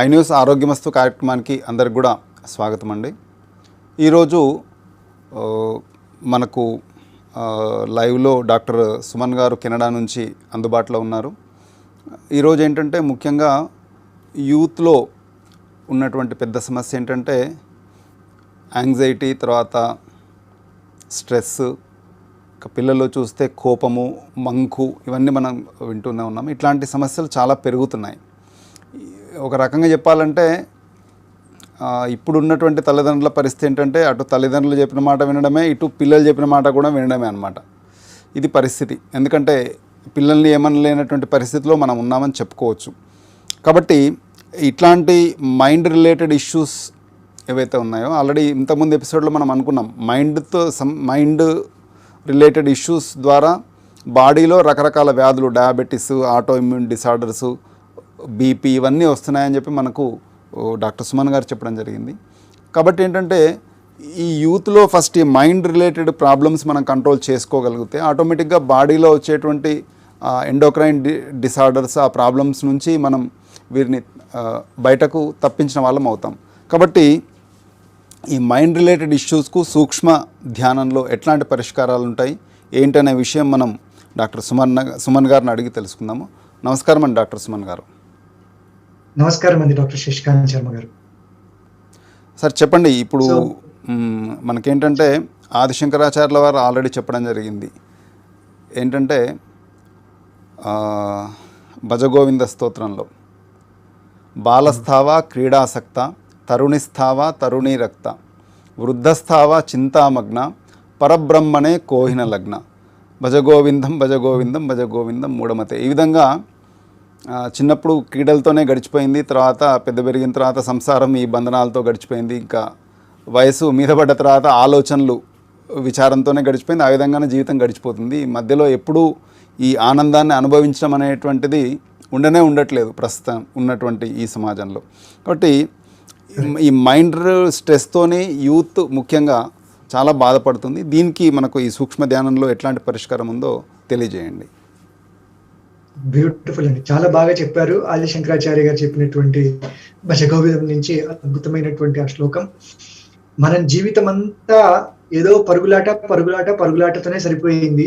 INews ఆరోగ్యమస్తు కార్యక్రమానికి అందరికి కూడా స్వాగతం అండి. ఈరోజు మనకు లైవ్లో డాక్టర్ సుమన్ గారు కెనడా నుంచి అందుబాటులో ఉన్నారు. ఈరోజు ఏంటంటే ముఖ్యంగా యూత్లో ఉన్నటువంటి పెద్ద సమస్య ఏంటంటే యాంగ్జైటీ, తర్వాత స్ట్రెస్, పిల్లల్లో చూస్తే కోపము, మంకు, ఇవన్నీ మనం వింటూనే ఉన్నాము. ఇట్లాంటి సమస్యలు చాలా పెరుగుతున్నాయి. ఒక రకంగా చెప్పాలంటే ఇప్పుడు ఉన్నటువంటి తల్లిదండ్రుల పరిస్థితి ఏంటంటే అటు తల్లిదండ్రులు చెప్పిన మాట వినడమే, ఇటు పిల్లలు చెప్పిన మాట కూడా వినడమే అన్నమాట. ఇది పరిస్థితి. ఎందుకంటే పిల్లల్ని ఏమనలేనటువంటి పరిస్థితిలో మనం ఉన్నామని చెప్పుకోవచ్చు. కాబట్టి ఇట్లాంటి మైండ్ రిలేటెడ్ ఇష్యూస్ ఏవైతే ఉన్నాయో, ఆల్రెడీ ఇంతకుముందు ఎపిసోడ్లో మనం అనుకున్నాం, మైండ్ రిలేటెడ్ ఇష్యూస్ ద్వారా బాడీలో రకరకాల వ్యాధులు, diabetes, auto immune disorders, BP, ఇవన్నీ వస్తున్నాయని చెప్పి మనకు డాక్టర్ సుమన్ గారు చెప్పడం జరిగింది. కాబట్టి ఏంటంటే ఈ యూత్లో ఫస్ట్ ఈ మైండ్ రిలేటెడ్ ప్రాబ్లమ్స్ మనం కంట్రోల్ చేసుకోగలిగితే ఆటోమేటిక్గా బాడీలో వచ్చేటువంటి ఎండోక్రైన్ డిసార్డర్స్, ఆ ప్రాబ్లమ్స్ నుంచి మనం వీరిని బయటకు తప్పించిన వాళ్ళం అవుతాం. కాబట్టి ఈ మైండ్ రిలేటెడ్ ఇష్యూస్కు సూక్ష్మ ధ్యానంలో ఎట్లాంటి పరిష్కారాలు ఉంటాయి ఏంటనే విషయం మనం డాక్టర్ సుమన్ గారిని అడిగి తెలుసుకుందాము. నమస్కారం అండి డాక్టర్ సుమన్ గారు. నమస్కారం అండి డాక్టర్ శశికాంత్ శర్మ గారు. సార్ చెప్పండి, ఇప్పుడు మనకేంటంటే ఆదిశంకరాచార్యుల వారు ఆల్రెడీ చెప్పడం జరిగింది ఏంటంటే భజగోవింద స్తోత్రంలో, బాలస్థావ క్రీడాసక్త, తరుణిస్థావ తరుణీరక్త, వృద్ధస్థావ చింతామగ్న, పరబ్రహ్మణే కోహిన లగ్న, భజగోవిందం భజగోవిందం భజగోవిందం మూఢమతే. ఈ విధంగా చిన్నప్పుడు క్రీడలతోనే గడిచిపోయింది, తర్వాత పెద్ద పెరిగిన తర్వాత సంసారం, ఈ బంధనాలతో గడిచిపోయింది, ఇంకా వయసు మీద పడ్డ తర్వాత ఆలోచనలు, విచారంతోనే గడిచిపోయింది. ఆ విధంగానే జీవితం గడిచిపోతుంది. మధ్యలో ఎప్పుడూ ఈ ఆనందాన్ని అనుభవించడం అనేటువంటిది ఉండట్లేదు ప్రస్తుతం ఉన్నటువంటి ఈ సమాజంలో. కాబట్టి ఈ మైండ్ స్ట్రెస్తోని యూత్ ముఖ్యంగా చాలా బాధపడుతుంది. దీనికి మనకు ఈ సూక్ష్మ ధ్యానంలో ఎట్లాంటి పరిష్కారం ఉందో తెలియజేయండి. బ్యూటిఫుల్ అండి, చాలా బాగా చెప్పారు. ఆది శంకరాచార్య గారు చెప్పినటువంటి భజగోవిందం నుంచి అద్భుతమైనటువంటి ఆ శ్లోకం. మన జీవితం అంతా ఏదో పరుగులాటతోనే సరిపోయింది.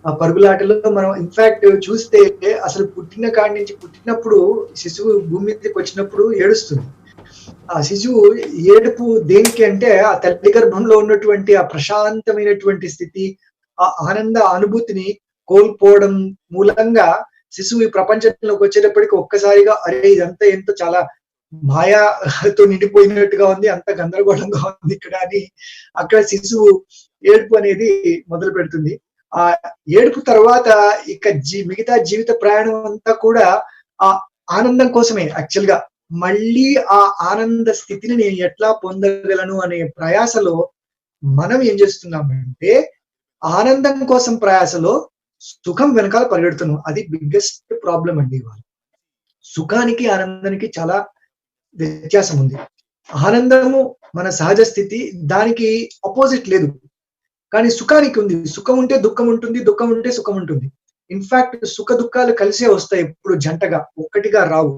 ఆ పరుగులాటలో మనం ఇన్ఫాక్ట్ చూస్తే అసలు పుట్టినప్పుడు శిశువు భూమి మీదకి వచ్చినప్పుడు ఏడుస్తుంది. ఆ శిశువు ఏడుపు దేనికి అంటే ఆ తల్లి గర్భంలో ఉన్నటువంటి ఆ ప్రశాంతమైనటువంటి స్థితి, ఆ ఆనంద అనుభూతిని కోల్పోవడం మూలంగా శిశువు ఈ ప్రపంచంలోకి వచ్చేటప్పటికి ఒక్కసారిగా అరే ఇదంతా ఎంతో చాలా మాయాతో నిండిపోయినట్టుగా ఉంది, అంత గందరగోళంగా ఉంది ఇక్కడ అని అక్కడ శిశువు ఏడుపు అనేది మొదలు పెడుతుంది. ఆ ఏడుపు తర్వాత ఇక మిగతా జీవిత ప్రయాణం అంతా కూడా ఆ ఆనందం కోసమే. యాక్చువల్ గా మళ్ళీ ఆ ఆనంద స్థితిని నేను ఎట్లా పొందగలను అనే ప్రయాసలో మనం ఏం చేస్తున్నామంటే ఆనందం కోసం ప్రయాసలో సుఖం వెనకాల పరిగెడుతున్నాం. అది బిగ్గెస్ట్ ప్రాబ్లం అండి. ఇవాళ సుఖానికి ఆనందానికి చాలా వ్యత్యాసం ఉంది. ఆనందము మన సహజ స్థితి, దానికి అపోజిట్ లేదు. కానీ సుఖానికి ఉంది. సుఖం ఉంటే దుఃఖం ఉంటుంది, దుఃఖం ఉంటే సుఖం ఉంటుంది. ఇన్ఫాక్ట్ సుఖ దుఃఖాలు కలిసే వస్తాయి, ఎప్పుడు జంటగా, ఒక్కటిగా రావు.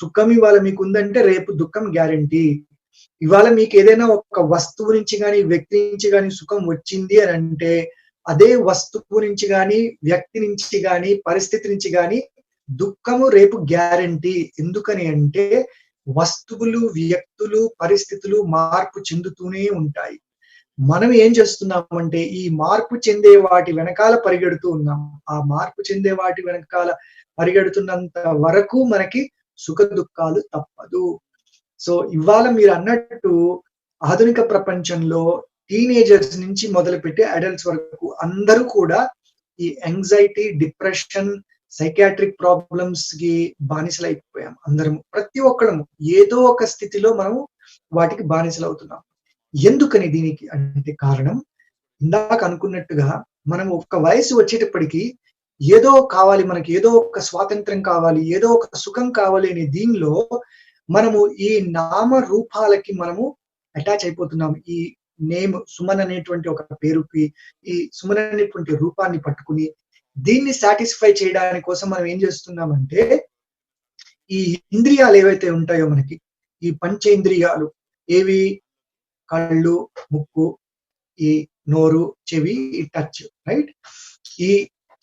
సుఖం ఇవాళ మీకు ఉందంటే రేపు దుఃఖం గ్యారంటీ. ఇవాళ మీకు ఏదైనా ఒక వస్తువు నుంచి కానీ వ్యక్తి నుంచి కానీ సుఖం వచ్చింది అని అంటే అదే వస్తువు నుంచి కానీ వ్యక్తి నుంచి కానీ పరిస్థితి నుంచి కానీ దుఃఖము రేపు గ్యారంటీ. ఎందుకని అంటే వస్తువులు, వ్యక్తులు, పరిస్థితులు మార్పు చెందుతూనే ఉంటాయి. మనం ఏం చేస్తున్నామంటే ఈ మార్పు చెందే వాటి వెనకాల పరిగెడుతూ ఉన్నాం. ఆ మార్పు చెందే వాటి వెనకాల పరిగెడుతున్నంత వరకు మనకి సుఖ దుఃఖాలు తప్పదు. సో ఇవాళ మీరు అన్నట్టు ఆధునిక ప్రపంచంలో టీనేజర్స్ నుంచి మొదలుపెట్టి అడల్ట్స్ వరకు అందరూ కూడా ఈ యాంగ్జైటీ, డిప్రెషన్, సైకాట్రిక్ ప్రాబ్లమ్స్ కి బానిసలైపోయాం. అందరము, ప్రతి ఒక్కళ్ళము ఏదో ఒక స్థితిలో మనము వాటికి బానిసలవుతున్నాం. ఎందుకని దీనికి అంటే కారణం, ఇందాక అనుకున్నట్టుగా మనం ఒక వయసు వచ్చేటప్పటికి ఏదో కావాలి, మనకి ఏదో ఒక స్వాతంత్రం కావాలి, ఏదో ఒక సుఖం కావాలి అనే దీనిలో మనము ఈ నామ రూపాలకి మనము అటాచ్ అయిపోతున్నాం. ఈ నేమ్ సుమన్ అనేటువంటి ఒక పేరుకి, ఈ సుమన్ అనేటువంటి రూపాన్ని పట్టుకుని దీన్ని సాటిస్ఫై చేయడానికి కోసం మనం ఏం చేస్తున్నామంటే ఈ ఇంద్రియాలు ఏవైతే ఉంటాయో మనకి, ఈ పంచేంద్రియాలు ఏవి? కళ్ళు, ముక్కు, ఈ నోరు, చెవి, ఈ టచ్, రైట్? ఈ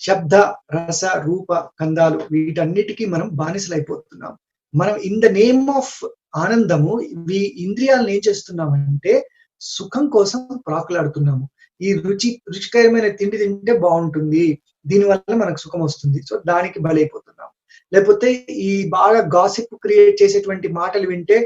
శబ్ద, రస, రూప, గంధాలు వీటన్నిటికీ మనం బానిసలైపోతున్నాం. మనం ఇన్ ద నేమ్ ఆఫ్ ఆనందము ఈ ఇంద్రియాలను ఏం చేస్తున్నామంటే సుఖం కోసం ప్రాకులాడుతున్నాము. ఈ రుచికరమైన తిండి తింటే బాగుంటుంది, దీనివల్ల మనకు సుఖం వస్తుంది, సో దానికి బలైపోతున్నాం. లేకపోతే ఈ బాగా గాసిప్ క్రియేట్ చేసేటువంటి మాటలు వింటే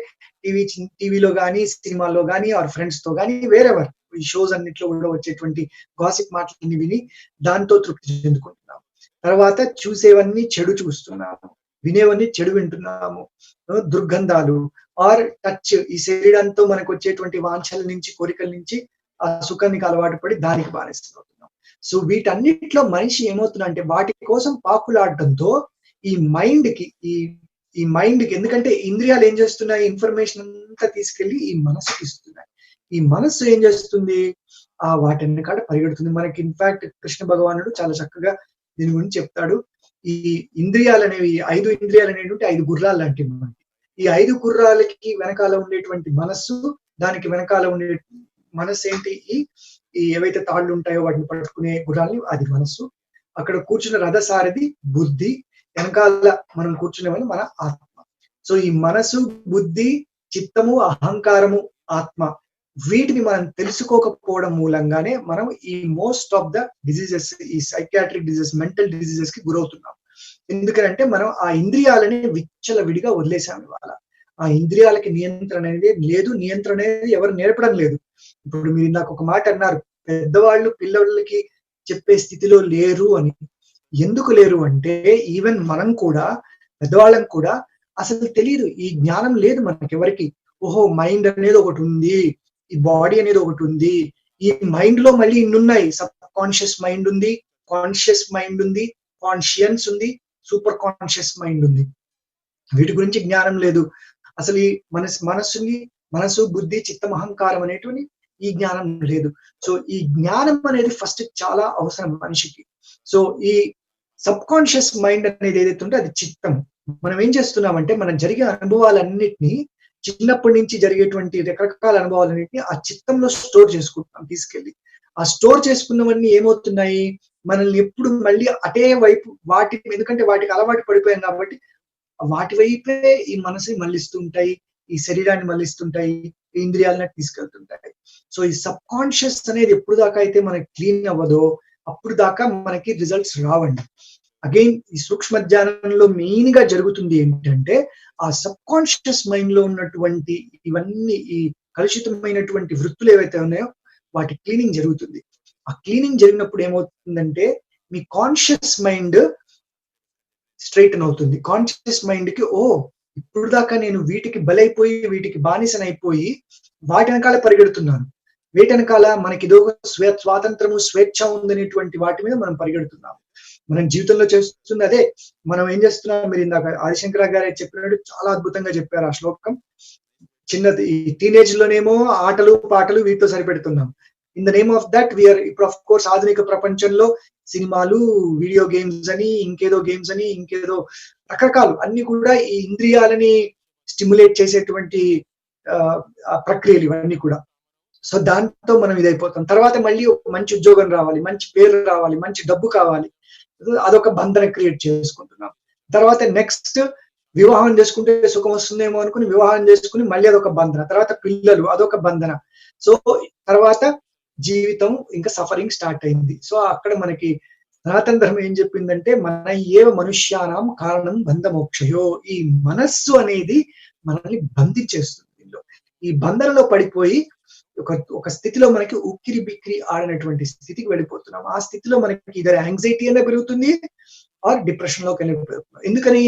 టీవీలో గానీ, సినిమాల్లో గానీ, ఆర్ ఫ్రెండ్స్ తో గానీ, వేరెవర్ ఈ షోస్ అన్నిట్లో కూడా వచ్చేటువంటి గాసిప్ మాటలన్నీ విని దాంతో తృప్తి చెందుకుంటున్నాము. తర్వాత చూసేవన్నీ చెడు చూస్తున్నాము, వినేవన్నీ చెడు వింటున్నాము. దుర్గంధాలు ఆర్ టచ్, ఈ శరీరంతో మనకు వచ్చేటువంటి వాంఛల నుంచి, కోరికల నుంచి ఆ సుఖానికి అలవాటు పడి దానికి బానిస్తున్నాం. సో వీటన్నిటిలో మనిషి ఏమవుతున్నా అంటే వాటి కోసం పాకులాడటంతో ఈ మైండ్ కి ఎందుకంటే ఇంద్రియాలు ఏం చేస్తున్నాయి? ఇన్ఫర్మేషన్ అంతా తీసుకెళ్లి ఈ మనసుకి ఇస్తున్నాయి. ఈ మనస్సు ఏం చేస్తుంది? వాటిని కాడ పరిగెడుతుంది. మనకి ఇన్ఫాక్ట్ కృష్ణ భగవానుడు చాలా చక్కగా దీని గురించి చెప్తాడు. ఈ ఇంద్రియాలు అనేవి 5 ఇంద్రియాలు అనేటువంటి 5 గుర్రాలు లాంటివి మనకి. ఈ 5 గుర్రాలకి వెనకాల ఉండేటువంటి మనస్సు, దానికి వెనకాల ఉండే మనస్సు ఏంటి? ఈ ఏవైతే తాళ్ళు ఉంటాయో వాటిని పట్టుకునే గుర్రాలని అది మనస్సు. అక్కడ కూర్చున్న రథసారథి బుద్ధి, వెనకాల మనం కూర్చునేవని మన ఆత్మ. సో ఈ మనసు, బుద్ధి, చిత్తము, అహంకారము, ఆత్మ వీటిని మనం తెలుసుకోకపోవడం మూలంగానే మనం ఈ మోస్ట్ ఆఫ్ ద డిజీజెస్, ఈ సైకియాట్రిక్ డిజీజెస్, మెంటల్ డిజీజెస్ కి గురవుతున్నాం. ఎందుకంటే మనం ఆ ఇంద్రియాలని విచ్చలవిడిగా వదిలేసాం ఇవాళ. ఆ ఇంద్రియాలకి నియంత్రణ అనేది లేదు, నియంత్రణ అనేది ఎవరు నేర్పడం లేదు. ఇప్పుడు మీరు నాకు ఒక మాట అన్నారు, పెద్దవాళ్ళు పిల్లలకి చెప్పే స్థితిలో లేరు అని. ఎందుకు లేరు అంటే ఈవెన్ మనం కూడా, పెద్దవాళ్ళం కూడా అసలు తెలియదు, ఈ జ్ఞానం లేదు మనకెవరికి. ఓహో, మైండ్ అనేది ఒకటి ఉంది, ఈ బాడీ అనేది ఒకటి ఉంది, ఈ మైండ్ లో మళ్ళీ ఇన్ని ఉన్నాయి. సబ్ కాన్షియస్ మైండ్ ఉంది, కాన్షియస్ మైండ్ ఉంది, కాన్షియన్స్ ఉంది, సూపర్ కాన్షియస్ మైండ్ ఉంది. వీటి గురించి జ్ఞానం లేదు. అసలు ఈ మనసు, బుద్ధి, చిత్తం, అహంకారం అనేటువంటి ఈ జ్ఞానం లేదు. సో ఈ జ్ఞానం అనేది ఫస్ట్ చాలా అవసరం మనిషికి. సో ఈ సబ్ కాన్షియస్ మైండ్ అనేది ఏదైతే ఉంటే అది చిత్తం. మనం ఏం చేస్తున్నామంటే మన జరిగే అనుభవాలన్నిటినీ, చిన్నప్పటి నుంచి జరిగేటువంటి రకరకాల అనుభవాలన్నిటిని ఆ చిత్తంలో స్టోర్ చేసుకుంటున్నాం తీసుకెళ్లి. ఆ స్టోర్ చేసుకున్నవన్నీ ఏమవుతున్నాయి? మనల్ని ఎప్పుడు మళ్ళీ అటే వైపు ఎందుకంటే వాటికి అలవాటు పడిపోయాం కాబట్టి వాటి వైపే ఈ మనసుని మళ్ళిస్తుంటాయి, ఈ శరీరాన్ని మళ్ళిస్తుంటాయి, ఈ ఇంద్రియాలను తీసుకెళ్తుంటాయి. సో ఈ సబ్ కాన్షియస్ అనేది ఎప్పుడు దాకా అయితే మనకి క్లీన్ అవ్వదో అప్పుడు దాకా మనకి రిజల్ట్స్ రావండి. అగైన్ ఈ సూక్ష్మ ధ్యానంలో మెయిన్ గా జరుగుతుంది ఏంటంటే ఆ సబ్ కాన్షియస్ మైండ్ లో ఉన్నటువంటి ఇవన్నీ ఈ కలుషితమైనటువంటి వృత్తులు ఏవైతే ఉన్నాయో వాటి క్లీనింగ్ జరుగుతుంది. ఆ క్లీనింగ్ జరిగినప్పుడు ఏమవుతుందంటే మీ కాన్షియస్ మైండ్ స్ట్రైటన్ అవుతుంది. కాన్షియస్ మైండ్ కి ఇప్పుడు దాకా నేను వీటికి బలైపోయి, వీటికి బానిసనైపోయి వాటి వెనకాల పరిగెడుతున్నాను. వీటి వెనకాల మనకి ఇదో స్వాతంత్రము, స్వేచ్ఛ ఉందనేటువంటి వాటి మీద మనం పరిగెడుతున్నాం. మనం జీవితంలో చేస్తుంది అదే. మనం ఏం చేస్తున్నాం? మీరు ఇందాక ఆదిశంకర గారు చెప్పినట్టు చాలా అద్భుతంగా చెప్పారు ఆ శ్లోకం. చిన్నది ఈ టీనేజ్ లోనేమో ఆటలు పాటలు వీటితో సరిపెడుతున్నాం. In the name of that VR ఇప్పుడు ఆఫ్ కోర్స్ ఆధునిక ప్రపంచంలో సినిమాలు, వీడియో గేమ్స్ అని, ఇంకేదో గేమ్స్ అని, ఇంకేదో రకరకాలు అన్ని కూడా ఈ ఇంద్రియాలని స్టిమ్యులేట్ చేసేటువంటి ప్రక్రియలు ఇవన్నీ కూడా. సో దాంతో మనం ఇదైపోతాం. తర్వాత మళ్ళీ ఒక మంచి ఉద్యోగం రావాలి, మంచి పేరు రావాలి, మంచి డబ్బు కావాలి, అదొక బంధన క్రియేట్ చేసుకుంటున్నాం. తర్వాత నెక్స్ట్ వివాహం చేసుకుంటే సుఖం వస్తుందేమో అనుకుని వివాహం చేసుకుని మళ్ళీ అదొక బంధన. తర్వాత పిల్లలు, అదొక బంధన. సో తర్వాత జీవితం ఇంకా సఫరింగ్ స్టార్ట్ అయింది. సో అక్కడ మనకి సనాతన ధర్మం ఏం చెప్పిందంటే మన ఏవ మనుష్యానాం కారణం బంధమోక్షయో. ఈ మనస్సు అనేది మనల్ని బంధించేస్తుంది. ఈ బంధనలో పడిపోయి ఒక స్థితిలో మనకి ఉక్కిరి బిక్కిరి ఆడినటువంటి స్థితికి వెళ్ళిపోతున్నాం. ఆ స్థితిలో మనకి ఇదర్ యాంగ్జైటీ అనే పెరుగుతుంది ఆర్ డిప్రెషన్ లోకి వెళ్ళిపోతున్నాం. ఎందుకని?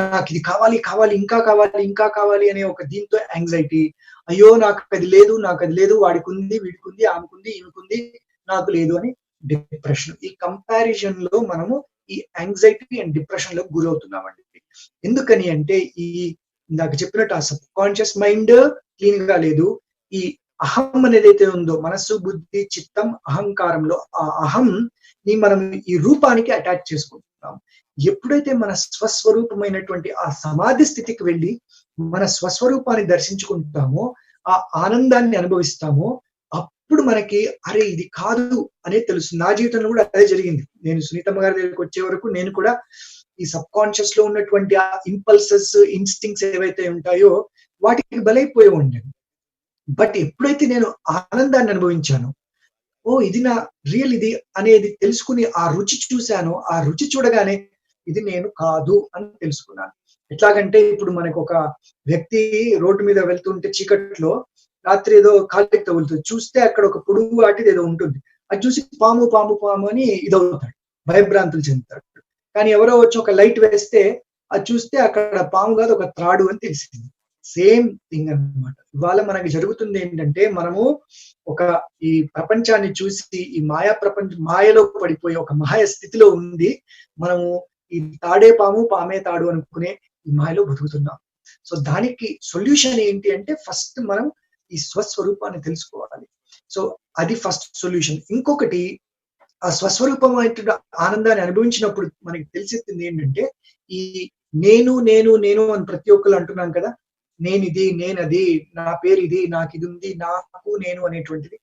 నాకు ఇది కావాలి, ఇంకా కావాలి, ఇంకా కావాలి అనే ఒక దీంతో యాంగ్జైటీ. అయ్యో నాకు అది లేదు, వాడికి ఉంది, వీడికి ఉంది, ఆమెకుంది, ఈమెకుంది, నాకు లేదు అని డిప్రెషన్. ఈ కంపారిజన్ లో మనము ఈ యాంగ్జైటీ అండ్ డిప్రెషన్ లో గురవుతున్నామండి. ఎందుకని అంటే ఇందాక చెప్పినట్టు ఆ సబ్ కాన్షియస్ మైండ్ క్లీన్ గా లేదు. ఈ అహం అనేది అయితే ఉందో మనస్సు, బుద్ధి, చిత్తం, అహంకారంలో ఆ అహం ని మనం ఈ రూపానికి అటాచ్ చేసుకుంటున్నాం. ఉంటాం. ఎప్పుడైతే మన స్వస్వరూపమైనటువంటి ఆ సమాధి స్థితికి వెళ్ళి మన స్వస్వరూపాన్ని దర్శించుకుంటామో, ఆ ఆనందాన్ని అనుభవిస్తామో, అప్పుడు మనకి అరే ఇది కాదు అనేది తెలుస్తుంది. నా జీవితంలో కూడా అదే జరిగింది. నేను సునీతమ్మ గారి దగ్గరికి వచ్చే వరకు నేను కూడా ఈ సబ్‌కాన్షియస్ లో ఉన్నటువంటి ఆ ఇంపల్సెస్, ఇన్‌స్టింక్ట్స్ ఏవైతే ఉంటాయో వాటికి బలైపోయేవాడిని. బట్ ఎప్పుడైతే నేను ఆనందాన్ని అనుభవించానో, ఓహ్! ఇది నా రియల్ ఇది అనేది తెలుసుకొని ఆ రుచి చూసానో, ఆ రుచి చూడగానే ఇది నేను కాదు అని తెలుసుకున్నాను. ఎట్లాగంటే ఇప్పుడు మనకొక వ్యక్తి రోడ్డు మీద వెళ్తుంటే చీకట్లో రాత్రి ఏదో కాలికి తగులుతది. చూస్తే అక్కడ ఒక పొడుగు వాటిదేదో ఉంటుంది. అది చూసి పాము, పాము, పాము అని ఇదవుతాడు. భయభ్రాంతులు చెందుతాడు. కానీ ఎవరో వచ్చి ఒక లైట్ వేస్తే అది చూస్తే అక్కడ పాము కాదు ఒక త్రాడు అని తెలిసింది. సేమ్ థింగ్ అన్నమాట. ఇవాళ మనకి జరుగుతుంది ఏంటంటే మనము ఒక ఈ ప్రపంచాన్ని చూసి ఈ మాయలో పడిపోయి ఒక మాయ స్థితిలో ఉంది. మనము ఈ తాడే పాము, పామే తాడు అనుకునే ఈ మాయలో బతుకుతున్నాం. సో దానికి సొల్యూషన్ ఏంటి అంటే ఫస్ట్ మనం ఈ స్వస్వరూపాన్ని తెలుసుకోవాలి. సో అది ఫస్ట్ సొల్యూషన్. ఇంకొకటి ఆ స్వస్వరూపమైనటువంటి ఆనందాన్ని అనుభవించినప్పుడు మనకి తెలిసేది ఏంటంటే ఈ నేను అని ప్రతి ఒక్కళ్ళు అంటున్నాం కదా! నేనిది, నేనది, నా పేరిది, నాకిదుంది, నాకు, నేను అనేటువంటిది.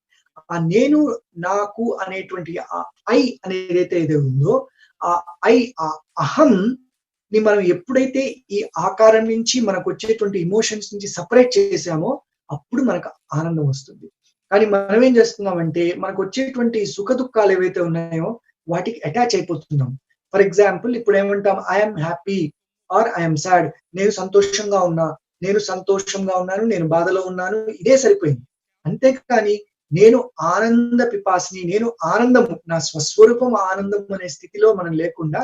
ఆ నేను, నాకు అనేటువంటి ఆ ఐ అనేదైతే ఏదో ఉందో, ఆ ఐ, ఆ అహంని మనం ఎప్పుడైతే ఈ ఆకారం నుంచి మనకొచ్చేటువంటి ఎమోషన్స్ నుంచి సెపరేట్ చేసామో, అప్పుడు మనకు ఆనందం వస్తుంది. కానీ మనం ఏం చేస్తున్నామంటే, మనకొచ్చేటువంటి సుఖ దుఃఖాలు ఏవైతే ఉన్నాయో, వాటికి అటాచ్ అయిపోతున్నాం. ఫర్ ఎగ్జాంపుల్ ఇప్పుడు ఏమంటాం, I am happy or I am sad. నేను సంతోషంగా ఉన్నా, నేను బాధలో ఉన్నాను. ఇదే సరిపోయింది. అంతేకాని నేను ఆనంద పిపాసిని, నేను ఆనందము, నా స్వస్వరూపం ఆనందం అనే స్థితిలో మనం లేకుండా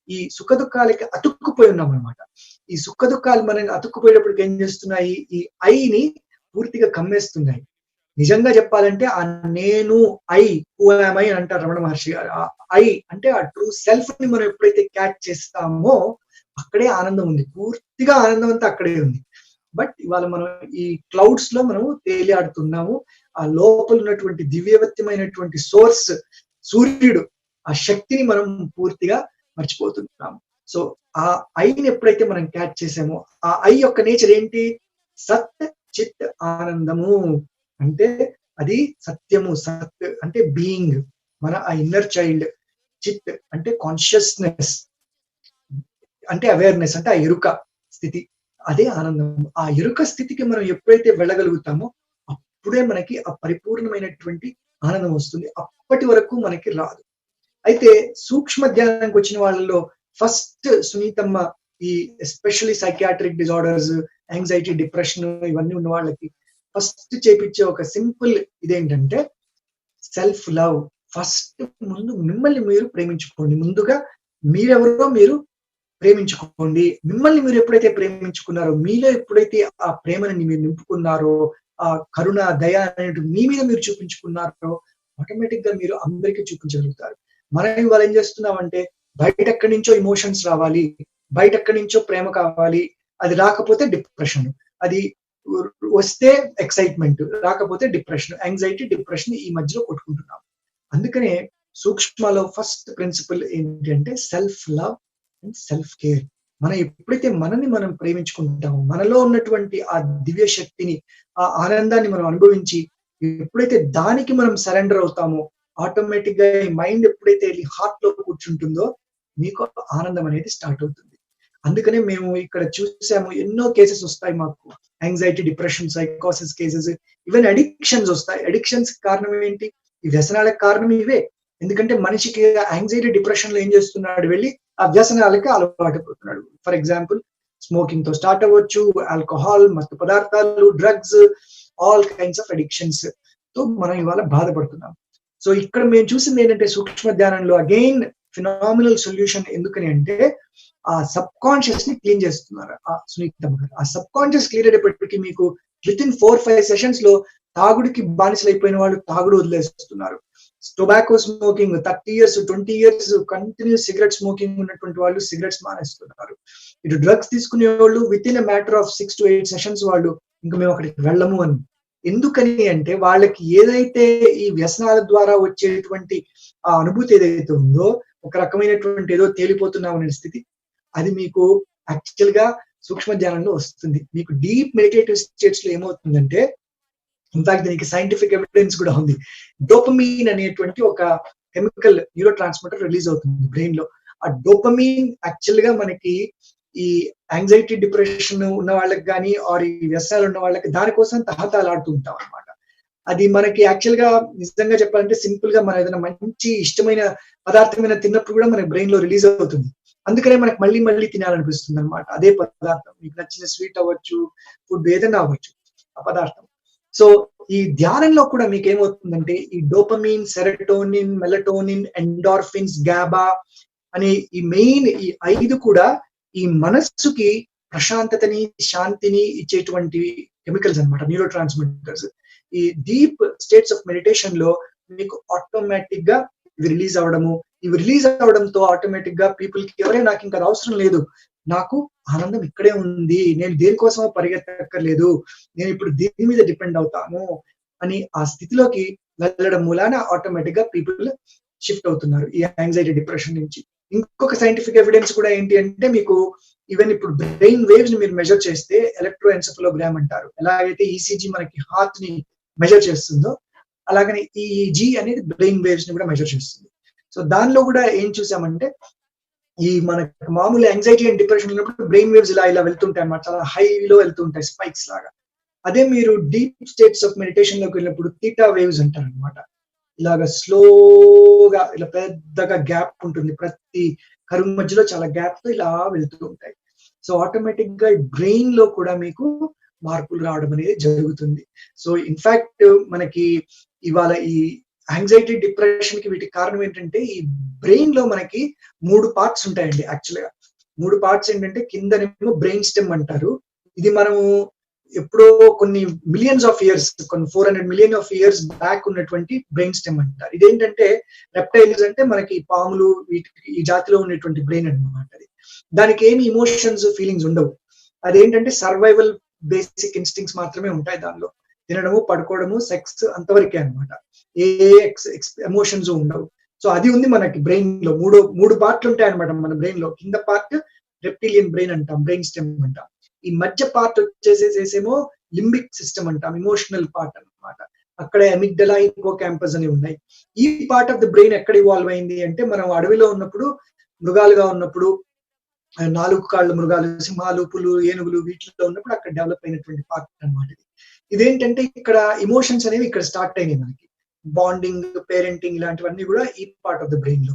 ఈ సుఖ దుఃఖాలకి అతుక్కుపోయి ఉన్నామన్నమాట. ఈ సుఖ దుఃఖాలు మనల్ని అతుక్కుపోయేటప్పటికి ఏం చేస్తున్నాయి, ఈ ఐని పూర్తిగా కమ్మేస్తున్నాయి. నిజంగా చెప్పాలంటే ఆ నేను హూ యామ్ ఐ అంటారు రమణ మహర్షి గారు. ఆ ఐ అంటే ఆ ట్రూ సెల్ఫ్ ని మనం ఎప్పుడైతే క్యాచ్ చేస్తామో అక్కడే ఆనందం ఉంది. పూర్తిగా ఆనందం అంతా అక్కడే ఉంది. బట్ ఇవాళ మనం ఈ క్లౌడ్స్ లో మనం తేలియాడుతున్నాము. ఆ లోపల ఉన్నటువంటి దివ్యవత్యమైనటువంటి సోర్స్ సూర్యుడు, ఆ శక్తిని మనం పూర్తిగా మర్చిపోతున్నాము. సో ఆ ఐని ఎప్పుడైతే మనం క్యాచ్ చేసామో, ఆ ఐ యొక్క నేచర్ ఏంటి? సత్ చిత్ ఆనందము. అంటే అది సత్యము. సత్ అంటే బీయింగ్, మన ఆ ఇన్నర్ చైల్డ్. చిత్ అంటే కాన్షియస్నెస్, అంటే అవేర్‌నెస్, అంటే ఆ ఎరుక స్థితి. అదే ఆనందం. ఆ ఎరుక స్థితికి మనం ఎప్పుడైతే వెళ్ళగలుగుతామో, అప్పుడే మనకి ఆ పరిపూర్ణమైనటువంటి ఆనందం వస్తుంది. అప్పటి వరకు మనకి రాదు. అయితే సూక్ష్మ ధ్యానానికి వచ్చిన వాళ్ళలో ఫస్ట్ సునీతమ్మ ఈ especially psychiatric disorders, anxiety, depression ఇవన్నీ ఉన్న వాళ్ళకి ఫస్ట్ చేపిచ్చే ఒక సింపుల్ ఇదేంటంటే సెల్ఫ్ లవ్. ఫస్ట్ ముందు మిమ్మల్ని మీరు ప్రేమించుకోండి. ముందుగా మీరెవరో మీరు ప్రేమించుకోండి. మిమ్మల్ని మీరు ఎప్పుడైతే ప్రేమించుకున్నారో, మీలో ఎప్పుడైతే ఆ ప్రేమని మీరు నింపుకున్నారో, ఆ కరుణ, దయ అనేటివి మీ మీద మీరు చూపించుకున్నారో, ఆటోమేటిక్ గా మీరు అందరికీ చూపించగలుగుతారు. మనం ఇవాళ ఏం చేస్తున్నామంటే, బయటెక్కడి నుంచో ఎమోషన్స్ రావాలి, బయటెక్కడి నుంచో ప్రేమ కావాలి. అది రాకపోతే డిప్రెషన్. అది వస్తే ఎక్సైట్‌మెంట్, రాకపోతే డిప్రెషన్. యాంగ్జైటీ, డిప్రెషన్ ఈ మధ్యలో కొట్టుకుంటున్నాం. అందుకనే సూక్ష్మలో ఫస్ట్ ప్రిన్సిపల్ ఏంటి అంటే self love and self care. మనం ఎప్పుడైతే మనల్ని మనం ప్రేమించుకుంటామో, మనలో ఉన్నటువంటి ఆ దివ్య శక్తిని, ఆ ఆనందాన్ని మనం అనుభవించి, ఎప్పుడైతే దానికి మనం సరెండర్ అవుతామో, ఆటోమేటిక్ గా ఈ మైండ్ ఎప్పుడైతే ఎళ్లి హార్ట్ లో కూర్చుంటుందో, మీకు ఆనందం అనేది స్టార్ట్ అవుతుంది. అందుకనే మేము ఇక్కడ చూసాము, ఎన్నో కేసెస్ వస్తాయి మాకు. యాంగ్జైటీ, డిప్రెషన్, సైకోసిస్ కేసెస్, ఈవెన్ అడిక్షన్స్ వస్తాయి. అడిక్షన్స్ కారణం ఏంటి? ఈ వ్యసనాలకు కారణం ఇవే. ఎందుకంటే మనిషికి యాంగ్జైటీ, డిప్రెషన్ లో ఏం చేస్తున్నాడు, వెళ్ళి ఆ వ్యసనాలకి అలవాటు పడుతున్నాడు. ఫర్ ఎగ్జాంపుల్ స్మోకింగ్ తో స్టార్ట్ అవ్వచ్చు, ఆల్కహాల్, మత్తు పదార్థాలు, drugs, all kinds of addictions తో మనం ఇవాళ బాధపడుతున్నాం. సో ఇక్కడ మేము చూసింది ఏంటంటే సూక్ష్మ ధ్యానంలో అగైన్ ఫినామినల్ సొల్యూషన్. ఎందుకని అంటే ఆ సబ్ కాన్షియస్ ని క్లీన్ చేస్తున్నారు ఆ సునీతమ్మ గారు. ఆ సబ్ కాన్షియస్ క్లియర్ అయ్యేటప్పటికి మీకు వితిన్ 4-5 సెషన్స్ లో తాగుడికి బానిసలైపోయిన వాళ్ళు తాగుడు వదిలేస్తున్నారు. Tobacco smoking 30 years, 20 years continuous cigarette smoking ఉన్నటువంటి వాళ్ళు సిగరెట్స్ మానేస్తున్నారు. ఇటు డ్రగ్స్ తీసుకునే వాళ్ళు within a matter of 6 to 8 sessions వాళ్ళు ఇంకా మేము అక్కడికి వెళ్ళము అని. ఎందుకని అంటే వాళ్ళకి ఏదైతే ఈ వ్యసనాల ద్వారా వచ్చేటువంటి ఆ అనుభూతి ఏదైతే ఉందో, ఒక రకమైనటువంటి ఏదో తేలిపోతున్నాం అనే స్థితి, అది మీకు యాక్చువల్ గా సూక్ష్మ ధ్యానంలో వస్తుంది. మీకు డీప్ మెడిటేటివ్ స్టేట్స్ లో ఏమవుతుందంటే, ఇన్ఫాక్ట్ దీనికి సైంటిఫిక్ ఎవిడెన్స్ కూడా ఉంది. డోపమీన్ అనేటువంటి ఒక కెమికల్ న్యూరో ట్రాన్స్మిటర్ రిలీజ్ అవుతుంది బ్రెయిన్ లో. ఆ డోపమీన్ యాక్చువల్ గా మనకి ఈ యాంగ్జైటీ డిప్రెషన్ ఉన్న వాళ్ళకి కానీ ఆర్ ఈ వ్యసనాలు ఉన్న వాళ్ళకి దానికోసం తహతలాడుతూ ఉంటాం అనమాట. అది మనకి యాక్చువల్ గా నిజంగా చెప్పాలంటే సింపుల్ గా మనం ఏదైనా మంచి ఇష్టమైన పదార్థమైన తిన్నప్పుడు కూడా మన బ్రెయిన్ లో రిలీజ్ అవుతుంది. అందుకనే మనకు మళ్ళీ మళ్ళీ తినాలనిపిస్తుంది అనమాట. అదే పదార్థం మీకు నచ్చిన స్వీట్ అవ్వచ్చు, ఫుడ్ ఏదైనా అవ్వచ్చు ఆ పదార్థం. సో ఈ ధ్యానంలో కూడా మీకు ఏమవుతుందంటే ఈ dopamine, serotonin, melatonin, endorphins, GABA అనే ఈ మెయిన్ ఈ 5 కూడా ఈ మనస్సుకి ప్రశాంతతని, శాంతిని ఇచ్చేటువంటి కెమికల్స్ అన్నమాట, న్యూరో ట్రాన్స్మిటర్స్. ఈ డీప్ స్టేట్స్ ఆఫ్ మెడిటేషన్ లో మీకు ఆటోమేటిక్ గా ఇవి రిలీజ్ అవ్వడము, ఇవి రిలీజ్ అవ్వడంతో ఆటోమేటిక్ గా పీపుల్ కి ఎవరైనా నాకు ఇంకా అది అవసరం లేదు, నాకు ఆనందం ఇక్కడే ఉంది, నేను దేనికోసమో పరిగెత్తక్కర్లేదు, నేను ఇప్పుడు దీని మీద డిపెండ్ అవుతాను అని ఆ స్థితిలోకి వెళ్ళడం మూలాన ఆటోమేటిక్ గా పీపుల్ షిఫ్ట్ అవుతున్నారు ఈ యాంగ్జైటీ డిప్రెషన్ నుంచి. ఇంకొక సైంటిఫిక్ ఎవిడెన్స్ కూడా ఏంటి అంటే, మీకు ఈవెన్ ఇప్పుడు బ్రెయిన్ వేవ్స్ ని మీరు మెజర్ చేస్తే ఎలక్ట్రో ఎన్సెఫలోగ్రామ్ అంటారు. ఎలాగైతే ఈసీజీ మనకి హార్ట్ ని మెజర్ చేస్తుందో, అలాగనే ఈఈజీ అనేది బ్రెయిన్ వేవ్స్ ని కూడా మెజర్ చేస్తుంది. సో దానిలో కూడా ఏం చూసామంటే, ఈ మనకు మామూలు యాంగ్జైటీ అండ్ డిప్రెషన్ ఉన్నప్పుడు బ్రెయిన్ వేవ్స్ ఇలా వెళ్తుంటాయి అన్నమాట, చాలా హైలో వెళ్తుంటాయి స్పైక్స్ లాగా. అదే మీరు డీప్ స్టేట్స్ ఆఫ్ మెడిటేషన్ లోకి వెళ్ళినప్పుడు థీటా వేవ్స్ అంటారు అనమాట. ఇలాగ స్లోగా ఇలా పెద్దగా గ్యాప్ ఉంటుంది, ప్రతి కరువు మధ్యలో చాలా గ్యాప్ తో ఇలా వెళ్తూ ఉంటాయి. సో ఆటోమేటిక్ గా బ్రెయిన్ లో కూడా మీకు మార్పులు రావడం అనేది జరుగుతుంది. సో ఇన్ఫాక్ట్ మనకి ఇవాళ ఈ యాంగ్జైటీ డిప్రెషన్ కి వీటికి కారణం ఏంటంటే, ఈ బ్రెయిన్ లో మనకి 3 పార్ట్స్ ఉంటాయండి. యాక్చువల్ గా 3 పార్ట్స్ ఏంటంటే, కిందనేమో బ్రెయిన్ స్టెమ్ అంటారు. ఇది మనము ఎప్పుడో కొన్ని మిలియన్స్ ఆఫ్ ఇయర్స్, కొన్ని 400 మిలియన్ ఆఫ్ ఇయర్స్ బ్యాక్ ఉన్నటువంటి బ్రెయిన్ స్టెమ్ అంటారు. ఇదేంటంటే రెప్టైల్స్ అంటే మనకి పాములు వీటికి ఈ జాతిలో ఉన్నటువంటి బ్రెయిన్ అన్నమాట. అది దానికి ఏమి ఇమోషన్స్, ఫీలింగ్స్ ఉండవు. అదేంటంటే సర్వైవల్ బేసిక్ ఇన్స్టింక్ట్స్ మాత్రమే ఉంటాయి దానిలో. తినడము, పడుకోవడము, సెక్స్ అంతవరకే అన్నమాట. ఏ ఎమోషన్స్ ఉండవు. సో అది ఉంది మనకి బ్రెయిన్ లో. మూడు పార్ట్లు ఉంటాయి అనమాట మన బ్రెయిన్ లో. కింద పార్ట్ రెప్టిలియన్ బ్రెయిన్ అంటాం, బ్రెయిన్ స్టెమ్ అంటాం. ఈ మధ్య పార్ట్ వచ్చేసేసేమో లింబిక్ సిస్టమ్ అంటాం, ఇమోషనల్ పార్ట్ అన్నమాట. అక్కడ అమిగ్డలా, హిప్పోకాంపస్ అని ఉన్నాయి. ఈ పార్ట్ ఆఫ్ ద బ్రెయిన్ ఎక్కడ ఇవాల్వ్ అయింది అంటే, మనం అడవిలో ఉన్నప్పుడు, మృగాలుగా ఉన్నప్పుడు, 4 కాళ్ళ మృగాలు, సింహాలు, పులు, ఏనుగులు వీటిలో ఉన్నప్పుడు అక్కడ డెవలప్ అయినటువంటి పార్ట్ అన్నమాట ఇది. ఇదేంటంటే ఇక్కడ ఇమోషన్స్ అనేవి ఇక్కడ స్టార్ట్ అయినాయి మనకి. బాండింగ్, పేరెంటింగ్ ఇలాంటివన్నీ కూడా ఈ పార్ట్ ఆఫ్ ద బ్రెయిన్ లో.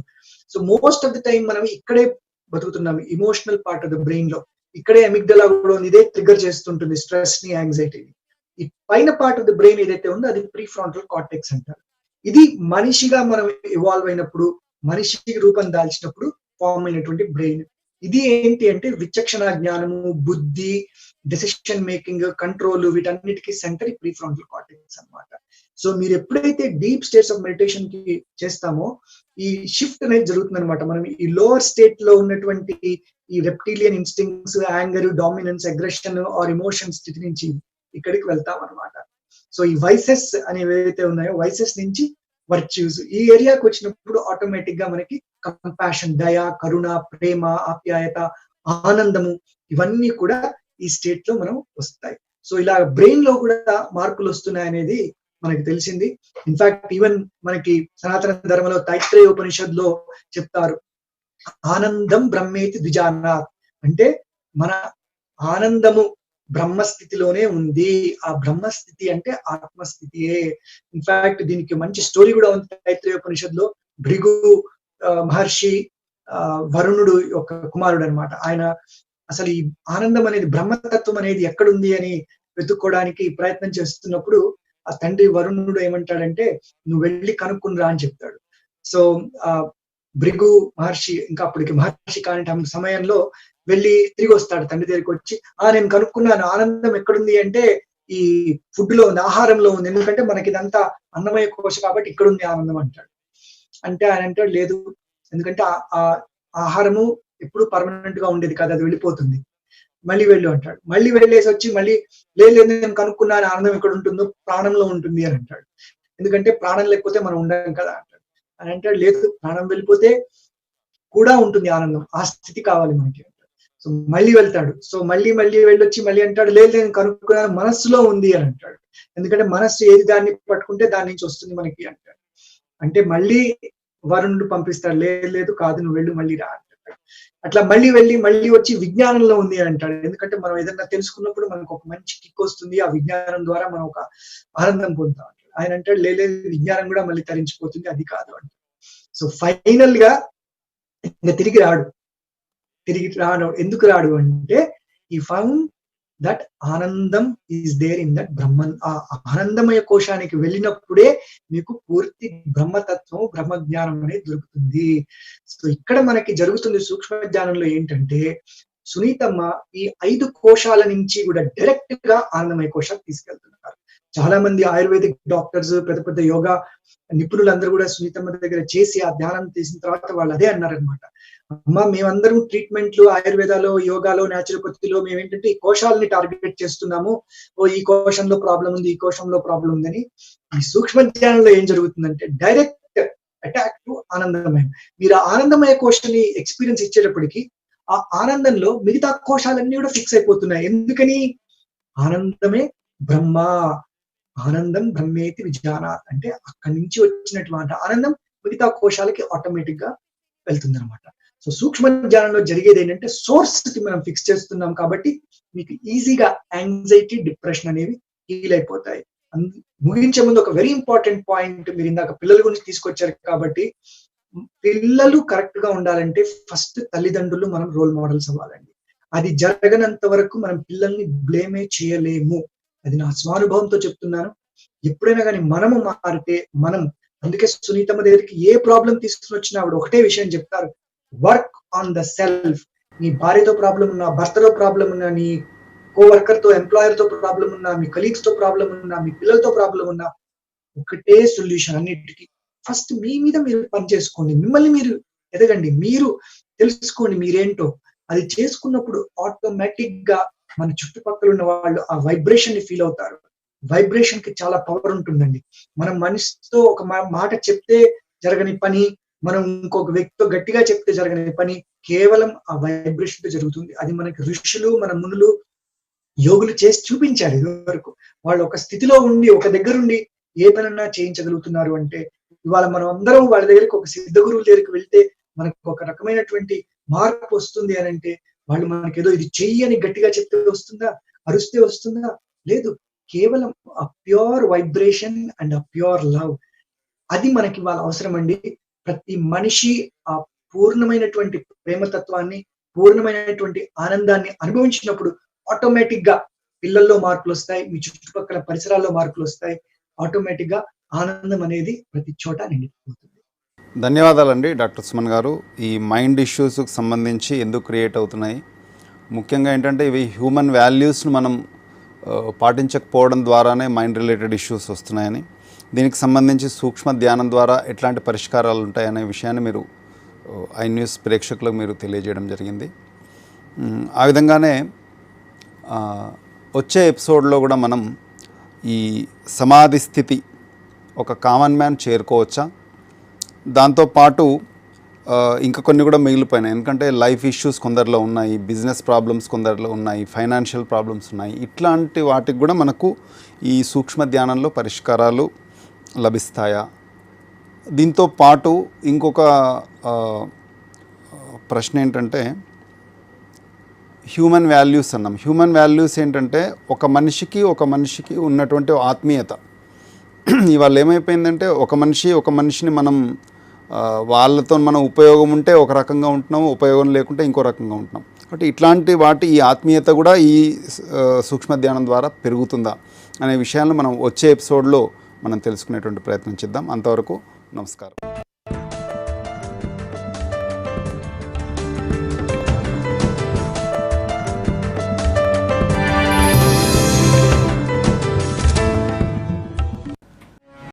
So most of the time మనం ఇక్కడే బతుకుతున్నాం, emotional part of the brain లో. ఇక్కడే అమిగ్డలా కూడా ఉంది, ఇదే ట్రిగర్ చేస్తుంటుంది స్ట్రెస్ ని, యాంగ్జైటీని. ఈ పైన పార్ట్ ఆఫ్ ద బ్రెయిన్ ఏదైతే ఉందో అది ప్రీ ఫ్రాంటల్ కార్టెక్స్ అంటారు. ఇది మనిషిగా మనం ఇవాల్వ్ అయినప్పుడు, మనిషికి రూపం దాల్చినప్పుడు ఫామ్ అయినటువంటి బ్రెయిన్. ఇది ఏంటి అంటే విచక్షణ జ్ఞానము, బుద్ధి, డెసిషన్ మేకింగ్, కంట్రోల్ వీటన్నిటికీ సెంటర్ ఈ ప్రీ ఫ్రాంటల్ కార్టెక్స్ అన్నమాట. సో మీరు ఎప్పుడైతే డీప్ స్టేట్స్ ఆఫ్ మెడిటేషన్ కి చేస్తామో ఈ షిఫ్ట్ అనేది జరుగుతుంది అనమాట. మనం ఈ లోవర్ స్టేట్ లో ఉన్నటువంటి ఈ reptilian instincts, anger, dominance, aggression or emotion స్థితి నుంచి ఇక్కడికి వెళ్తాం అనమాట. సో ఈ వైసెస్ అనేవి ఏవైతే ఉన్నాయో, వైసెస్ నుంచి వర్చ్యూస్ ఈ ఏరియాకి వచ్చినప్పుడు ఆటోమేటిక్ గా మనకి కంపాషన్, దయ, కరుణ, ప్రేమ, ఆప్యాయత, ఆనందము ఇవన్నీ కూడా ఈ స్టేట్ లో మనం వస్తాయి. సో ఇలా బ్రెయిన్ లో కూడా మార్పులు వస్తున్నాయి అనేది మనకి తెలిసింది. ఇన్ఫాక్ట్ ఈవెన్ మనకి సనాతన ధర్మంలో తైత్రేయ ఉపనిషత్తులో చెప్తారు, ఆనందం బ్రహ్మేతి ద్విజానాత్, అంటే మన ఆనందము బ్రహ్మస్థితిలోనే ఉంది. ఆ బ్రహ్మస్థితి అంటే ఆత్మస్థితియే. ఇన్ఫాక్ట్ దీనికి మంచి స్టోరీ కూడా ఉంది తైత్రేయ ఉపనిషత్తులో. భృగు మహర్షి వరుణుడు యొక్క కుమారుడు అనమాట. ఆయన అసలు ఈ ఆనందం అనేది, బ్రహ్మతత్వం అనేది ఎక్కడుంది అని వెతుక్కోవడానికి ప్రయత్నం చేస్తున్నప్పుడు ఆ తండ్రి వరుణుడు ఏమంటాడంటే, నువ్వు వెళ్ళి కనుక్కునిరా అని చెప్తాడు. సో ఆ భృగు మహర్షి ఇంకా అప్పటికి మహర్షి కాని సమయంలో వెళ్ళి తిరిగి వస్తాడు తండ్రి దగ్గరికి వచ్చి, నేను కనుక్కున్నాను, ఆనందం ఎక్కడుంది అంటే ఈ ఫుడ్ లో ఉంది, ఆహారంలో ఉంది, ఎందుకంటే మనకి ఇదంతా అన్నమయ కోశ కాబట్టి ఇక్కడ ఉంది ఆనందం అంటాడు. అంటే ఆయన అంటాడు, లేదు, ఎందుకంటే ఆ ఆహారము ఎప్పుడు పర్మనెంట్ గా ఉండేది కాదు, అది వెళ్ళిపోతుంది, మళ్ళీ వెళ్ళు అంటాడు. మళ్ళీ వెళ్ళేసి వచ్చి మళ్ళీ లేదు నేను కనుక్కున్నాను, ఆనందం ఎక్కడ ఉంటుందో ప్రాణంలో ఉంటుంది అని అంటాడు. ఎందుకంటే ప్రాణం లేకపోతే మనం ఉండం కదా అంటాడు. అని అంటాడు, లేదు, ప్రాణం వెళ్ళిపోతే కూడా ఉంటుంది ఆనందం. ఆ స్థితి కావాలి మనకి. సో మళ్ళీ వెళ్తాడు. సో మళ్ళీ వెళ్ళొచ్చి మళ్ళీ అంటాడు, లేదు నేను కనుక్కున్నాను మనస్సులో ఉంది అని అంటాడు. ఎందుకంటే మనస్సు ఏది దాన్ని పట్టుకుంటే దాని నుంచి వస్తుంది మనకి అంటాడు. అంటే మళ్ళీ వరుణుడు పంపిస్తాడు. లేదు కాదు నువ్వు వెళ్ళు మళ్ళీ రా అంటాడు. అట్లా మళ్ళీ వెళ్ళి మళ్ళీ వచ్చి విజ్ఞానంలో ఉంది అని అంటాడు. ఎందుకంటే మనం ఏదైనా తెలుసుకున్నప్పుడు మనకు ఒక మంచి కిక్ వస్తుంది. ఆ విజ్ఞానం ద్వారా మనం ఒక ఆనందం పొందుతాం. ఆయన అంటాడు లేదు విజ్ఞానం కూడా మళ్ళీ తరించిపోతుంది, అది కాదు అంటాడు. సో ఫైనల్ గా ఇంకా తిరిగి రాడు. ఎందుకు రాడు అంటే ఈ ఫౌండ్ దట్ ఆనందం is there in that Brahman. ఆ ఆనందమయ కోశానికి వెళ్ళినప్పుడే మీకు పూర్తి బ్రహ్మతత్వం, బ్రహ్మ జ్ఞానం అనేది దొరుకుతుంది. సో ఇక్కడ మనకి జరుగుతుంది సూక్ష్మ జ్ఞానంలో ఏంటంటే సునీతమ్మ ఈ 5 కోశాల నుంచి కూడా డైరెక్ట్ గా ఆనందమయ కోశానికి తీసుకెళ్తున్నారు. చాలా మంది ఆయుర్వేదిక్ డాక్టర్స్, పెద్ద యోగా నిపుణులందరూ కూడా సునీతమ్మ దగ్గర చేసి ఆ ధ్యానం తీసిన తర్వాత వాళ్ళు అదే అన్నారనమాట. అమ్మ మేమందరం ట్రీట్మెంట్లు ఆయుర్వేదాలో, యోగాలో, న్యాచురోపతిలో మేమేంటంటే ఈ కోశాలని టార్గెట్ చేస్తున్నాము. ఈ కోశంలో ప్రాబ్లం ఉంది, ఈ కోశంలో ప్రాబ్లం ఉందని. ఈ సూక్ష్మ జ్ఞానంలో ఏం జరుగుతుందంటే డైరెక్ట్ అటాక్ టు ఆనందమయం. మీరు ఆ ఆనందమయ కోశాన్ని ఎక్స్పీరియన్స్ ఇచ్చేటప్పటికి ఆ ఆనందంలో మిగతా కోశాలన్నీ కూడా ఫిక్స్ అయిపోతున్నాయి. ఎందుకని? ఆనందమే బ్రహ్మ, ఆనందం బ్రహ్మేతి విజానాత్ అంటే అక్కడి నుంచి వచ్చినటువంటి ఆనందం మిగతా కోశాలకి ఆటోమేటిక్ గా వెళ్తుంది అనమాట. సో సూక్ష్మ జ్ఞానంలో జరిగేది ఏంటంటే సోర్స్ కి మనం ఫిక్స్ చేస్తున్నాం కాబట్టి మీకు ఈజీగా యాంగ్జైటీ, డిప్రెషన్ అనేవి హీల్ అయిపోతాయి. ముగించే ముందు ఒక వెరీ ఇంపార్టెంట్ పాయింట్, మీరు ఇందాక పిల్లల గురించి తీసుకొచ్చారు కాబట్టి, పిల్లలు కరెక్ట్ గా ఉండాలంటే ఫస్ట్ తల్లిదండ్రులు మనం రోల్ మోడల్స్ అవ్వాలండి. అది జరగనంత వరకు మనం పిల్లల్ని బ్లేమే చేయలేము. అది నా స్వానుభవంతో చెప్తున్నాను. ఎప్పుడైనా కానీ మనము మారితే అందుకే సునీతమ్మ దగ్గరికి ఏ ప్రాబ్లం తీసుకుని వచ్చినా ఆవిడ ఒకటే విషయం చెప్తారు, వర్క్ ఆన్ ద సెల్ఫ్. నీ భార్యతో ప్రాబ్లం ఉన్నా, భర్తలో ప్రాబ్లం ఉన్నా, నీ కోవర్కర్ తో, ఎంప్లాయర్ తో ప్రాబ్లం ఉన్నా, మీ కలీగ్స్ తో ప్రాబ్లం ఉన్నా, మీ పిల్లలతో ప్రాబ్లం ఉన్నా, ఒకటే సొల్యూషన్ అన్నిటికీ. ఫస్ట్ మీ మీద మీరు పని చేసుకోండి, మిమ్మల్ని మీరు ఎదగండి, మీరు తెలుసుకోండి మీరేంటో. అది చేసుకున్నప్పుడు ఆటోమేటిక్ గా మన చుట్టుపక్కల ఉన్న వాళ్ళు ఆ వైబ్రేషన్ ని ఫీల్ అవుతారు. వైబ్రేషన్ కి చాలా పవర్ ఉంటుందండి. మనం మనిషితో ఒక మాట చెప్తే జరగని పని, మనం ఇంకొక వ్యక్తితో గట్టిగా చెప్తే జరగని పని కేవలం ఆ వైబ్రేషన్ తో జరుగుతుంది. అది మనకి ఋషులు, మన మునులు, యోగులు చేసి చూపించారు ఇదివరకు. వాళ్ళు ఒక స్థితిలో ఉండి, ఒక దగ్గర ఉండి ఏ పనన్నా చేయించగలుగుతున్నారు అంటే, ఇవాళ మనం అందరం వాళ్ళ దగ్గరికి, ఒక సిద్ధ గురువుల దగ్గరికి వెళ్తే మనకు ఒక రకమైనటువంటి మార్పు వస్తుంది అని అంటే, వాళ్ళు మనకేదో ఇది చెయ్యి అని గట్టిగా చెప్తే వస్తుందా, అరుస్తే వస్తుందా? లేదు. కేవలం ఆ ప్యూర్ వైబ్రేషన్ అండ్ ఆ ప్యూర్ లవ్, అది మనకి వాళ్ళ అవసరం అండి. ప్రతి మనిషి ఆ పూర్ణమైనటువంటి ప్రేమతత్వాన్ని, పూర్ణమైనటువంటి ఆనందాన్ని అనుభవించినప్పుడు ఆటోమేటిక్ గా పిల్లల్లో మార్పులు వస్తాయి, మీ చుట్టుపక్కల పరిసరాల్లో మార్పులు వస్తాయి. ఆటోమేటిక్ గా ఆనందం అనేది ప్రతి చోట నిండిపోతుంది. ధన్యవాదాలండి డాక్టర్ సుమన్ గారు. ఈ మైండ్ ఇష్యూస్కి సంబంధించి ఎందుకు క్రియేట్ అవుతున్నాయి, ముఖ్యంగా ఏంటంటే ఇవి హ్యూమన్ వాల్యూస్ను మనం పాటించకపోవడం ద్వారానే మైండ్ రిలేటెడ్ ఇష్యూస్ వస్తున్నాయని, దీనికి సంబంధించి సూక్ష్మ ధ్యానం ద్వారా ఎట్లాంటి పరిష్కారాలు ఉంటాయనే విషయాన్ని మీరు ఐ న్యూస్ ప్రేక్షకులకు మీరు తెలియజేయడం జరిగింది. ఆ విధంగానే వచ్చే ఎపిసోడ్లో కూడా మనం ఈ సమాధి స్థితి ఒక కామన్ మ్యాన్ చేరుకోవచ్చా, దాంతోపాటు ఇంకా కొన్ని కూడా మిగిలిపోయినాయి. ఎందుకంటే లైఫ్ ఇష్యూస్ కొందరిలో ఉన్నాయి, బిజినెస్ ప్రాబ్లమ్స్ కొందరిలో ఉన్నాయి, ఫైనాన్షియల్ ప్రాబ్లమ్స్ ఉన్నాయి. ఇట్లాంటి వాటికి కూడా మనకు ఈ సూక్ష్మ ధ్యానంలో పరిష్కారాలు లభిస్తాయా? దీంతో పాటు ఇంకొక ప్రశ్న ఏంటంటే, హ్యూమన్ వాల్యూస్ అన్నాం. హ్యూమన్ వాల్యూస్ ఏంటంటే ఒక మనిషికి ఉన్నటువంటి ఆత్మీయత. ఇవాళ ఏమైపోయిందంటే ఒక మనిషిని మనం వాళ్ళతో మనం ఉపయోగం ఉంటే ఒక రకంగా ఉంటున్నాము, ఉపయోగం లేకుంటే ఇంకో రకంగా ఉంటున్నాం. కాబట్టి ఇట్లాంటి ఈ ఆత్మీయత కూడా ఈ సూక్ష్మ ధ్యానం ద్వారా పెరుగుతుందా అనే విషయాలను మనం వచ్చే ఎపిసోడ్లో మనం తెలుసుకునేటువంటి ప్రయత్నం చేద్దాం. అంతవరకు నమస్కారం.